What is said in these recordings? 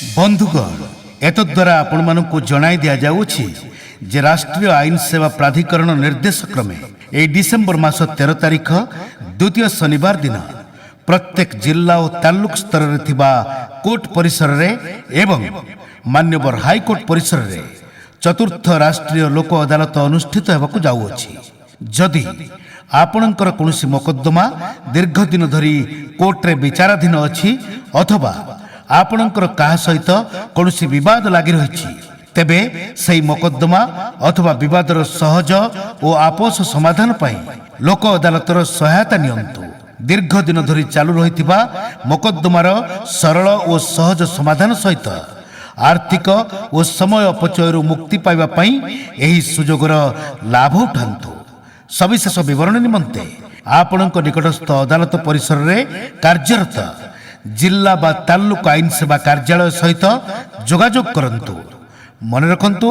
बंधुगण एतद्वारा आपण मानकु जणाई दिया जाउछि जे राष्ट्रीय आईन सेवा प्राधिकरण निर्देश क्रमे ए डिसेंबर मास 13 तारिख द्वितीय शनिवार दिन प्रत्येक जिला और तालुक स्तर रे थिबा कोर्ट परिसर रे एवं मान्यवर हाईकोर्ट परिसर रे चतुर्थ राष्ट्रीय लोक अदालत अनुष्ठित हेबाकु जाउछि। जदि आपणकर कोनोसी मोकद्दमा दीर्घ दिन धरी कोर्ट रे विचाराधीन अछि अथवा आपणकर काहा सहित कोनोसी विवाद लागि रहिछि तेबे सही मोकद्दमा अथवा विवादर सहज और आपस समाधान पाई लोक अदालतर सहायता नियंतु। दीर्घ दिन धरी चालू रहिथिबा मोकद्दमार सरल और सहज समाधान सहित आर्थिक और समय अपचयरु मुक्ति पाइबा पई एही सुजोगर लाभ उठांतु। सविशेष विवरण निमंते आपणक निकटस्थ अदालत परिसर रे कार्यरत जिला बा तालुक आईन सेवा कार्यालय सहित जोगाजोग करंतु। मन रखंतु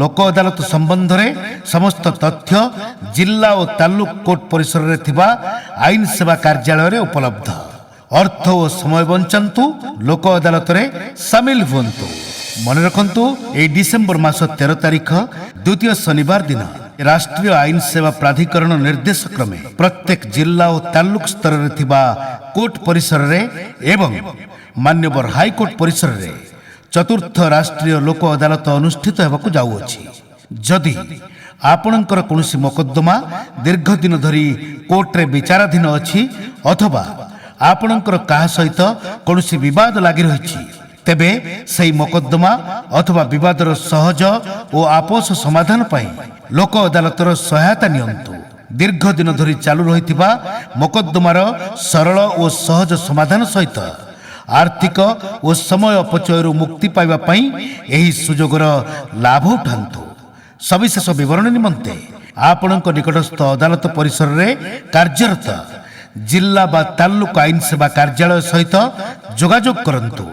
लोक अदालत संबंध रे समस्त तथ्य जिला और तालुक कोर्ट परिसर रे थिबा आईन सेवा कार्यालय रे उपलब्ध। अर्थ और समय बंचंतु लोक अदालत रे शामिल हुंतु। मन रखंतु ए डिसेंबर मास 13 तारिख द्वितीय शनिवार दिन राष्ट्रीय आईन सेवा प्राधिकरण निर्देश क्रमे प्रत्येक जिला और तालुक स्तर रे थिबा कोर्ट परिसर रे एवं मान्यवर हाईकोर्ट परिसर रे चतुर्थ राष्ट्रीय लोक अदालत अनुष्ठित हेबाकु जाउछि। जदि आपणकर कोनोसी मोकद्दमा दीर्घ दिन धरी कोर्ट रे विचाराधीन अछि अथवा आपणकर काहा सहित कोनोसी विवाद लागि रहिछि तेबे सही मोकद्दमा अथवा विवादर सहज और आपस समाधान पाई लोक अदालतर सहायता नियंतु। दीर्घ दिन धरी चालू रहिथिबा मोकद्दमार सरल और सहज समाधान सहित आर्थिक और समय अपचयरु मुक्ति पाइबा पई एही सुजोगर लाभ उठांतु। सविशेष विवरण निमंते आपणक निकटस्थ अदालत परिसर रे कार्यरत जिला बा तालुक आईन सेवा कार्यालय सहित जोगाजोग करंतु।